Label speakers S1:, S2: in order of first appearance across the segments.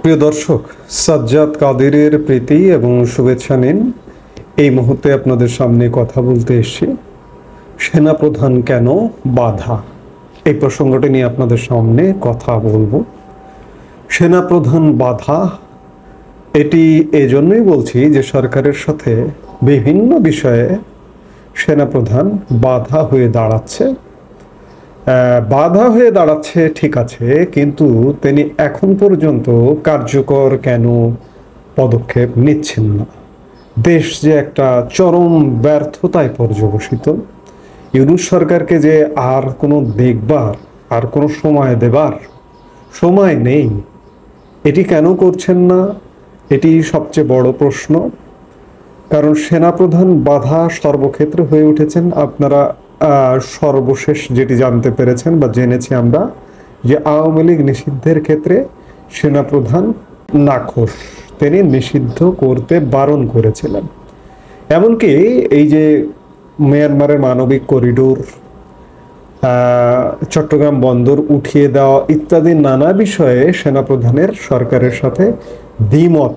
S1: প্রিয় দর্শক, সাজ্জাদ কাদেরের প্রীতি এবং শুভেচ্ছা নিন। এই মুহূর্তে আপনাদের সামনে কথা বলতে এসেছি সেনাপ্রধান কেন বাধা, এই প্রসঙ্গটি নিয়ে আপনাদের সামনে কথা বলবো। সেনাপ্রধান বাধা, এটি এজন্যই বলছি যে সরকারের সাথে বিভিন্ন বিষয়ে সেনাপ্রধান বাধা হয়ে দাঁড়াচ্ছে। ঠিক আছে, কিন্তু তিনি এখন পর্যন্ত কার্যকর কেন পদক্ষেপ নিচ্ছেন না? দেশ যে একটা চরম ব্যর্থতায় পর্যবসিত, ইউনূস সরকারকে যে আর কোনো দেখবার, আর কোনো সময় দেবার সময় নেই। এটি কেন করছেন না, এটি সবচেয়ে বড় প্রশ্ন। কারণ সেনাপ্রধান বাধা সর্বক্ষেত্রে হয়ে উঠেছেন। আপনারা সর্বশেষ যেটি জানতে পেরেছেন বা জেনেছি আমরা, যে আওয়ামী লীগ নিষিদ্ধের ক্ষেত্রে সেনাপ্রধান নাখোশ, তিনি নিষিদ্ধ করতে বারণ করেছিলেন। এমনকি এই যে মিয়ানমারের মানবিক করিডোর, চট্টগ্রাম বন্দর উঠিয়ে দেওয়া ইত্যাদি নানা বিষয়ে সেনাপ্রধানের সরকারের সাথে দ্বিমত।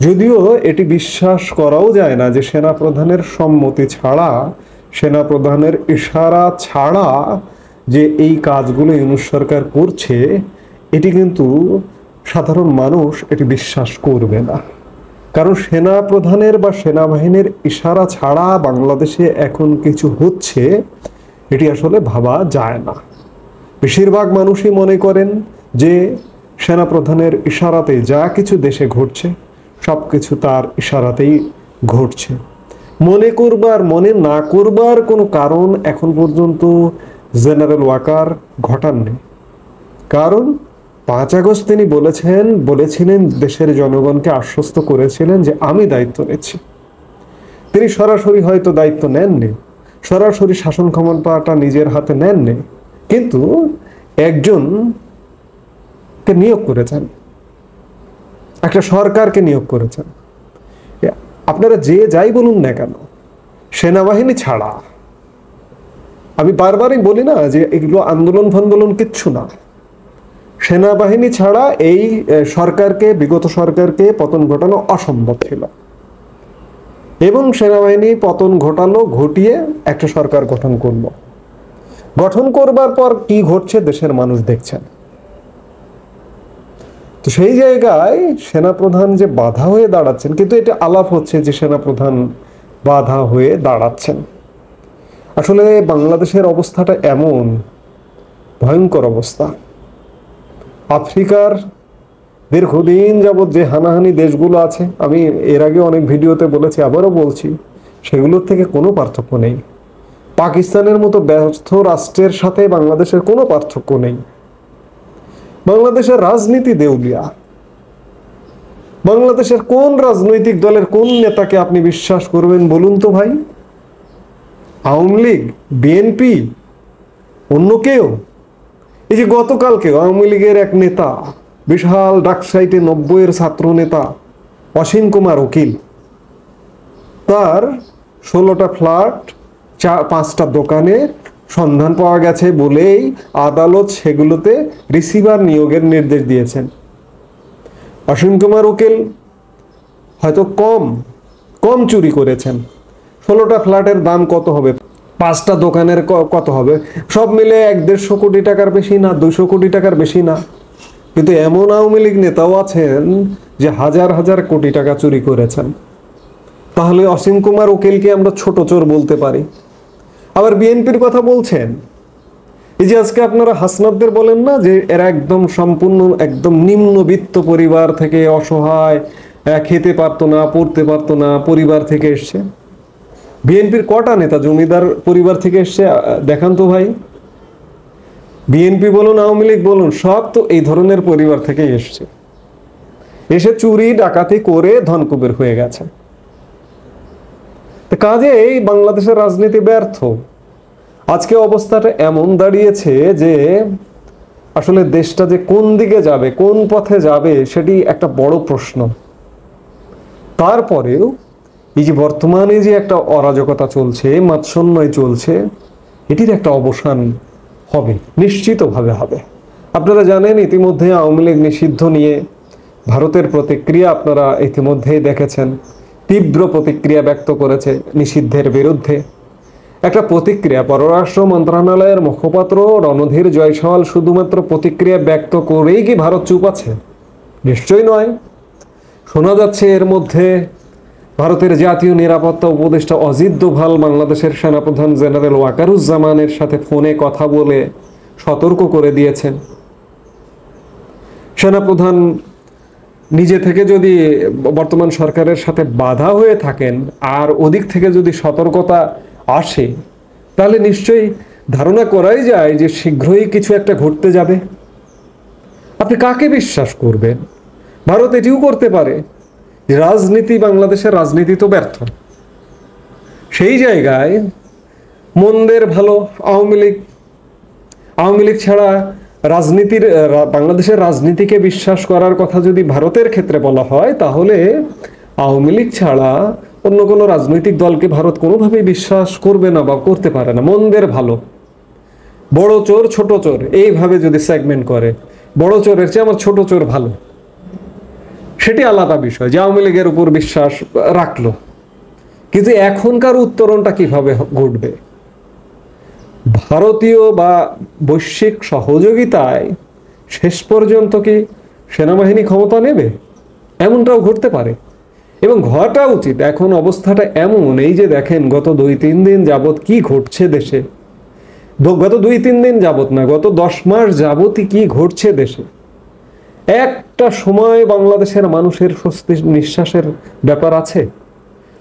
S1: যদিও এটি বিশ্বাস করাও যায় না যে সেনাপ্রধানের সম্মতি ছাড়া, সেনাপ্রধানের ইশারা ছাড়া যে এই কাজগুলো ইউনূস সরকার করছে, এটি কিন্তু সাধারণ মানুষ এটি বিশ্বাস করবে না। কারণ সেনাপ্রধানের বা সেনাবাহিনীর ইশারা ছাড়া বাংলাদেশে এখন কিছু হচ্ছে, এটি আসলে ভাবা যায় না। বেশিরভাগ মানুষই মনে করেন যে সেনাপ্রধানের ইশারাতে যা কিছু দেশে ঘটছে সব কিছু তার ইশারাতেই ঘটছে। মনে করবার, মনে না করবার কোনো কারণ এখন পর্যন্ত জেনারেল ওয়াকার ঘটাননি। কারণ 5 আগস্ট তিনি বলেছিলেন, দেশের জনগণকে আশ্বস্ত করেছিলেন যে আমি দায়িত্ব নিচ্ছি। তিনি সরাসরি হয়তো দায়িত্ব নেননি, সরাসরি শাসন ক্ষমতাটা নিজের হাতে নেননি, কিন্তু একজনকে নিয়োগ করেছেন, একটা সরকারকে নিয়োগ করেছেন। আপনারা যে যাই বলুন না কেন, সেনাবাহিনী ছাড়া, আমি বারবারই বলি না যে এগুলো আন্দোলন ফান্দোলন কিচ্ছু না, সেনাবাহিনী ছাড়া এই সরকারকে, বিগত সরকারকে পতন ঘটানো অসম্ভব ছিল। এবং সেনাবাহিনী পতন ঘটিয়ে একটা সরকার গঠন করবার পর কি ঘটছে দেশের মানুষ দেখছেন। তো সেই জায়গায় সেনাপ্রধান যে বাধা হয়ে দাঁড়াচ্ছেন, কিন্তু এটা আলাপ হচ্ছে যে সেনাপ্রধান বাধা হয়ে দাঁড়াচ্ছেন। আসলে বাংলাদেশের অবস্থাটা এমন ভয়ঙ্কর অবস্থা। আফ্রিকার দীর্ঘদিন যাবৎ যে হানাহানি দেশগুলো আছে, আমি এর আগে অনেক ভিডিওতে বলেছি, আবারও বলছি, সেগুলোর থেকে কোনো পার্থক্য নেই। পাকিস্তানের মতো ব্যর্থ রাষ্ট্রের সাথে বাংলাদেশের কোনো পার্থক্য নেই। বাংলাদেশের রাজনীতি দেউলিয়া। বাংলাদেশের কোন রাজনৈতিক দলের কোন নেতাকে আপনি বিশ্বাস করবেন বলুন তো ভাই? আওয়ামী লীগ, বিএনপি, অন্য কেউ? এই যে গতকালকে আওয়ামী লীগের এক নেতা, বিশাল ডাকসাইটে 90-এর ছাত্র নেতা অসীম কুমার উকিল, তার 16টা ফ্ল্যাট, 5টা দোকানের সন্ধান পাওয়া গেছে বলেই আদালত সেগুলোতে রিসিভার নিয়োগের নির্দেশ দিয়েছেন। অসীম কুমার উকিল হয়তো কম চুরি করেছেন। 16টা ফ্ল্যাটের দাম কত হবে? 5টা দোকানের কত হবে? সব মিলে 1-1.5 কোটি টাকার বেশি না, 200 কোটি টাকার বেশি না। কিন্তু এমন আওয়ামী লীগ নেতাও আছেন যে হাজার হাজার কোটি টাকা চুরি করেছেন। তাহলে অসীম কুমার উকিলকে আমরা ছোট চোর বলতে পারি? আবার বিএনপির কথা বলছেন। এই যে আজকে আপনারা হাসনাতদের বলেন না যে এরা একদম নিম্নবিত্ত পরিবার থেকে, অসহায়, খেতে পারতো না, পড়তে পারতো না পরিবার থেকে এসছে। বিএনপির কটা নেতা জমিদার পরিবার থেকে এসছে দেখান তো ভাই। বিএনপি বলুন, আওয়ামী লীগ বলুন, সব তো এই ধরনের পরিবার থেকেই এসছে। এসে চুরি ডাকাতি করে ধনকুবের হয়ে গেছে। কাজেই বাংলাদেশের রাজনীতি ব্যর্থ। আজকে অবস্থাটা এমন দাঁড়িয়েছে যে আসলে দেশটা যে কোন দিকে যাবে, কোন পথে যাবে, সেটি একটা বড় প্রশ্ন। তারপরেও এই যে বর্তমানে যে একটা অরাজকতা চলছে, মাৎসন্যায় চলছে, এটির একটা অবসান হবে, নিশ্চিতভাবে হবে। আপনারা জানেন ইতিমধ্যে আওয়ামী লীগ নিষিদ্ধ নিয়ে ভারতের প্রতিক্রিয়া আপনারা ইতিমধ্যেই দেখেছেন, তীব্র প্রতিক্রিয়া ব্যক্ত করেছে নিষিদ্ধের বিরুদ্ধে। একটা প্রতিক্রিয়া, পররাষ্ট্র মন্ত্রণালয়ের মুখপাত্র রণধীর জয়সওয়াল শুধুমাত্র প্রতিক্রিয়া ব্যক্ত করেই কি ভারত চুপ আছে? নিশ্চয়ই নয়। শোনা যাচ্ছে এর মধ্যে ভারতের জাতীয় নিরাপত্তা উপদেষ্টা অজিত দোভাল বাংলাদেশের সেনাপ্রধান জেনারেল ওয়াকারুজ্জামানের সাথে ফোনে কথা বলে সতর্ক করে দিয়েছেন। সেনাপ্রধান নিজে থেকে যদি বর্তমান সরকারের সাথে বাধা হয়ে থাকেন আর ওদিক থেকে যদি সতর্কতা আসে, তাহলে নিশ্চয়ই ধারণা করাই যায় যে শীঘ্রই কিছু একটা ঘটতে যাবে। আপনি কাকে বিশ্বাস করবেন? ভারত এটিও করতে পারে যে রাজনীতি, বাংলাদেশের রাজনীতি তো ব্যর্থ। সেই জায়গায় মন্দের ভালো আওয়ামী লীগ ছাড়া রাজনীতির, বাংলাদেশের রাজনীতিকে বিশ্বাস করার কথা যদি ভারতের ক্ষেত্রে বলা হয়, তাহলে আওয়ামী লীগ ছাড়া অন্য কোনো রাজনৈতিক দলকে ভারত কোনোভাবেই বিশ্বাস করবে না বা করতে পারে না। মন্দের ভালো, বড় চোর ছোট চোর এইভাবে যদি সেগমেন্ট করে, বড় চোরের চেয়ে আমার ছোট চোর ভালো, সেটি আলাদা বিষয় যে আওয়ামী লীগের উপর বিশ্বাস রাখলো। কিন্তু এখনকার উত্তরণটা কিভাবে ঘটবে? ভারতীয় বা বৈশ্বিক সহযোগিতায় শেষ পর্যন্ত কি সেনাবাহিনী ক্ষমতা নেবে? এমনটাও ঘটতে পারে এবং ঘটা উচিত। এখন অবস্থাটা এমন, এই যে দেখেন গত 2-3 দিন যাবৎ কি ঘটছে দেশে, গত 2-3 দিন যাবৎ না, গত 10 মাস যাবতই কি ঘটছে দেশে। একটা সময় বাংলাদেশের মানুষের স্বস্তি নিঃশ্বাসের ব্যাপার আছে।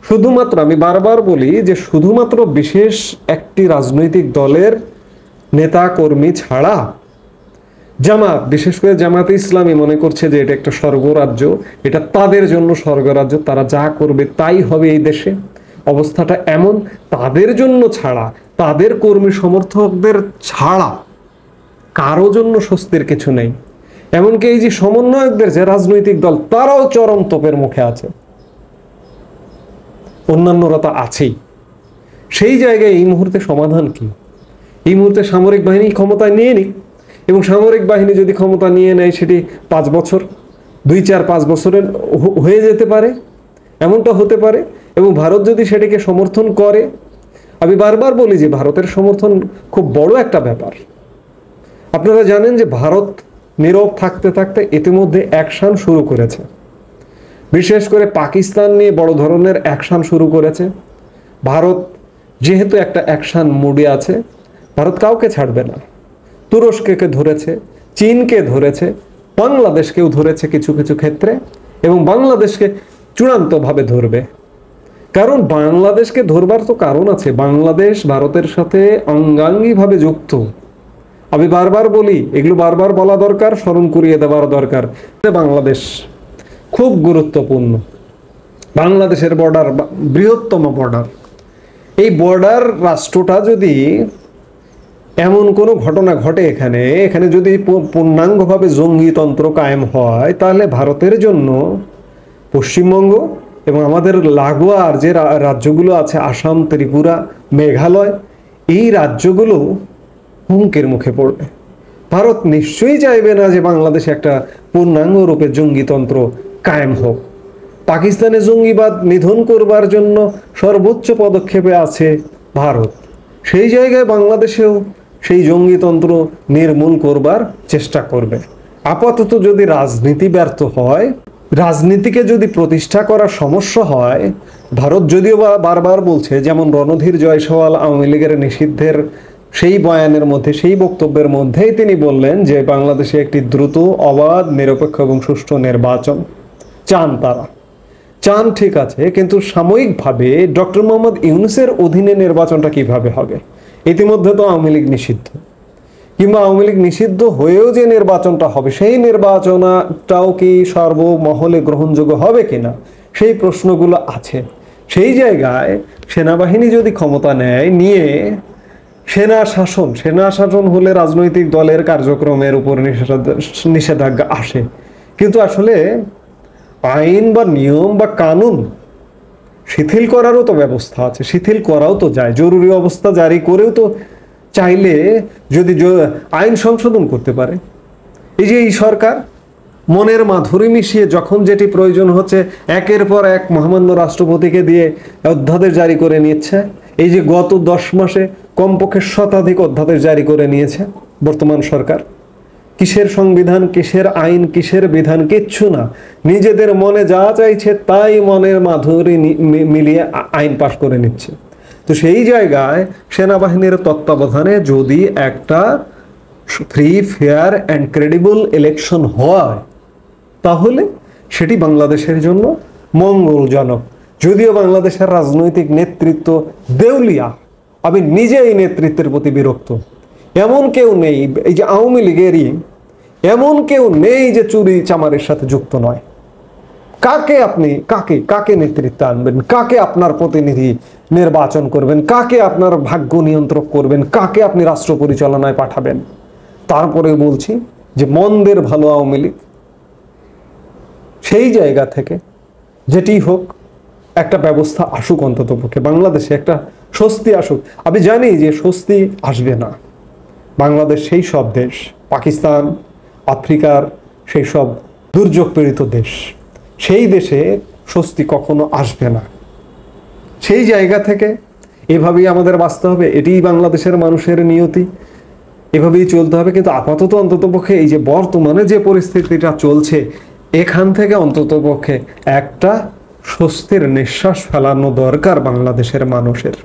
S1: শুধুমাত্র, আমি বারবার বলি যে শুধুমাত্র বিশেষ একটি রাজনৈতিক দলের নেতা কর্মী ছাড়া জামাত, বিশেষ করে জামাতে ইসলামী মনে করছে যে এটা একটা স্বর্গরাজ্য, এটা তাদের জন্য স্বর্গরাজ্য, তারা যা করবে তাই হবে এই দেশে। অবস্থাটা এমন, তাদের জন্য ছাড়া, তাদের কর্মী সমর্থকদের ছাড়া কারো জন্য স্বস্তির কিছু নেই। এমনকি এই যে সমন্বয়কদের যে রাজনৈতিক দল, তারাও চরম তোপের মুখে আছে, অন্যান্যরা তো আছেই। সেই জায়গায় এই মুহূর্তে সমাধান কি? এই মুহূর্তে সামরিক বাহিনী ক্ষমতায় নিয়ে নিক, এবং সামরিক বাহিনী যদি ক্ষমতা নিয়ে নেয় সেটি 5 বছর, 2-4-5 বছরের হয়ে যেতে পারে, এমনটা হতে পারে। এবং ভারত যদি সেটিকে সমর্থন করে, আমি বারবার বলি যে ভারতের সমর্থন খুব বড় একটা ব্যাপার। আপনারা জানেন যে ভারত নীরব থাকতে থাকতে ইতিমধ্যে অ্যাকশন শুরু করেছে, বিশেষ করে পাকিস্তান নিয়ে বড় ধরনের অ্যাকশন শুরু করেছে। ভারত যেহেতু একটা অ্যাকশন মুডে আছে, ভারত কাউকে ছাড়বে না। তুরস্ককে ধরেছে, চীনকে ধরেছে, বাংলাদেশকেও ধরেছে কিছু কিছু ক্ষেত্রে, এবং বাংলাদেশকে চূড়ান্তভাবে ধরবে। কারণ বাংলাদেশকে ধরবার তো কারণ আছে, বাংলাদেশ ভারতের সাথে অঙ্গাঙ্গিভাবে যুক্ত। আমি বারবার বলি, এগুলো বারবার বলা দরকার, স্মরণ করিয়ে দেওয়ার দরকার। বাংলাদেশ খুব গুরুত্বপূর্ণ। বাংলাদেশের বর্ডার বৃহত্তম বর্ডার। এই বর্ডার রাষ্ট্রটা যদি এমন কোনো ঘটনা ঘটে, এখানে যদি পূর্ণাঙ্গভাবে জঙ্গিতন্ত্র কায়েম হয়, তাহলে ভারতের জন্য পশ্চিমবঙ্গ এবং আমাদের লাগোয়ার যে রাজ্যগুলো আছে, আসাম, ত্রিপুরা, মেঘালয়, এই রাজ্যগুলো হুমকির মুখে পড়বে। ভারত নিশ্চয়ই চাইবে না যে বাংলাদেশে একটা পূর্ণাঙ্গ রূপে জঙ্গিতন্ত্র কায়েম হোক। পাকিস্তানে জঙ্গিবাদ নিধন করবার জন্য সর্বোচ্চ পদক্ষেপে আছে ভারত। সেই জায়গায় বাংলাদেশেও সেই জঙ্গিতন্ত্র নির্মূল করবার চেষ্টা করবে। আপাতত যদি রাজনীতি ব্যর্থ হয়, রাজনীতিকে যদি প্রতিষ্ঠা করার সমস্যা হয়, ভারত যদিও বারবার বলছে, যেমন রণধীর জয়সওয়াল আওয়ামী লীগের নিষিদ্ধের সেই বয়ানের মধ্যে, সেই বক্তব্যের মধ্যেই তিনি বললেন যে বাংলাদেশে একটি দ্রুত, অবাধ, নিরপেক্ষ এবং সুষ্ঠু নির্বাচন চান তারা। চান ঠিক আছে, কিন্তু সাময়িকভাবে ডক্টর মোহাম্মদ ইউনূসের অধীনে নির্বাচনটা কিভাবে হবে? ইতিমধ্যে তো আওয়ামী লীগ নিষিদ্ধ, কিংবা আওয়ামী লীগ নিষিদ্ধ হয়েও যে নির্বাচনটা হবে, সেই নির্বাচনটাও কি সর্বমহলে গ্রহণযোগ্য হবে কিনা, সেই প্রশ্নগুলো আছে। সেই জায়গায় সেনাবাহিনী যদি ক্ষমতা নেয়, নিয়ে সেনা শাসন হলে রাজনৈতিক দলের কার্যক্রমের উপর নিষেধাজ্ঞা আসে। কিন্তু আসলে আইন বা নিয়ম বা কানুন শিথিল করারও তো ব্যবস্থা আছে, শিথিল করাও তো যায়। জরুরি অবস্থা জারি করেও তো চাইলে যদি আইন সংশোধন করতে পারে। এই যে এই সরকার মনের মাধুরী মিশিয়ে যখন যেটি প্রয়োজন হচ্ছে একের পর এক মহামান্য রাষ্ট্রপতিকে দিয়ে অধ্যাদেশ জারি করে নিচ্ছে। এই যে গত 10 মাসে কমপক্ষে শতাধিক অধ্যাদেশ জারি করে নিয়েছে বর্তমান সরকার। কিসের সংবিধান, কিসের আইন, কিসের বিধান, কিচ্ছু না। নিজেদের মনে যা চাইছে তাই মনের মাধুরী মিলিয়ে আইন পাশ করে নিচ্ছে। তো সেই জায়গায় সেনাবাহিনীর তত্ত্বাবধানে যদি একটা free, fair and credible election হয় তাহলে সেটি বাংলাদেশের জন্য মঙ্গলজনক। যদিও বাংলাদেশের রাজনৈতিক নেতৃত্ব দেউলিয়া, আমি নিজে এই নেতৃত্বের প্রতি বিরক্ত। এমন কেউ নেই, এই যে আওয়ামী লীগেরই এমন কেউ নেই যে চুরি চামারের সাথে যুক্ত নয়। কাকে নেতৃত্বে আনবেন, কাকে আপনার প্রতিনিধি নির্বাচন করবেন, কাকে আপনার ভাগ্য নিয়ন্ত্রক করবেন, কাকে আপনি রাষ্ট্র পরিচালনায় পাঠাবেন। তারপরে বলছি যে মন্দের ভালো আওয়ামী লীগ। সেই জায়গা থেকে যেটি হোক একটা ব্যবস্থা আসুক, অন্তত পক্ষে বাংলাদেশে একটা স্বস্তি আসুক। আমি জানি যে স্বস্তি আসবে না। বাংলাদেশ সেই সব দেশ, পাকিস্তান, আফ্রিকার সেই সব দুর্যোগ পীড়িত দেশ, সেই দেশে স্বস্তি কখনো আসবে না। সেই জায়গা থেকে এভাবেই আমাদের বাঁচতে হবে, এটিই বাংলাদেশের মানুষের নিয়তি, এভাবেই চলতে হবে। কিন্তু আপাতত অন্ততপক্ষে এই যে বর্তমানে যে পরিস্থিতিটা চলছে, এখান থেকে অন্ততপক্ষে একটা স্বস্তির নিঃশ্বাস ফেলানো দরকার বাংলাদেশের মানুষের।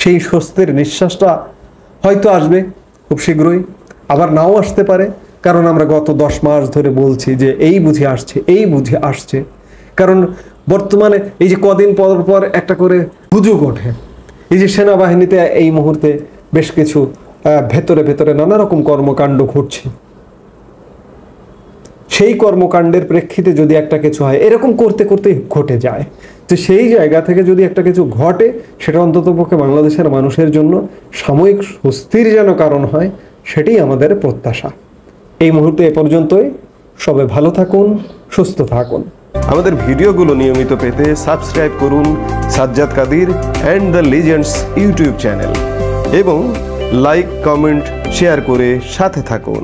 S1: সেই স্বস্তির নিঃশ্বাসটা হয়তো আসবে খুব শীঘ্রই, আবার নাও আসতে পারে। কারণ আমরা গত 10 মাস ধরে বলছি যে এই বুঝে আসছে, এই বুঝে আসছে। কারণ বর্তমানে এই যে কদিন পর পর একটা করে হুজুগ ওঠে, এই যে সেনাবাহিনীতে এই মুহূর্তে বেশ কিছু ভেতরে ভেতরে নানা রকম কর্মকাণ্ড ঘটছে। সেই কর্মকাণ্ডের প্রেক্ষিতে যদি একটা কিছু হয়, এরকম করতে করতে ঘটে যায়। তো সেই জায়গা থেকে যদি একটা কিছু ঘটে, সেটা অন্ততপক্ষে বাংলাদেশের মানুষের জন্য সাময়িক স্বস্তির যেন কারণ হয়, সেটাই আমাদের প্রত্যাশা। এই মুহূর্তে এ পর্যন্তই। সবাই ভালো থাকুন, সুস্থ থাকুন।
S2: আমাদের ভিডিওগুলো নিয়মিত পেতে সাবস্ক্রাইব করুন Sajjad Kadir and the legends YouTube channel এবং লাইক, কমেন্ট, শেয়ার করে সাথে থাকুন।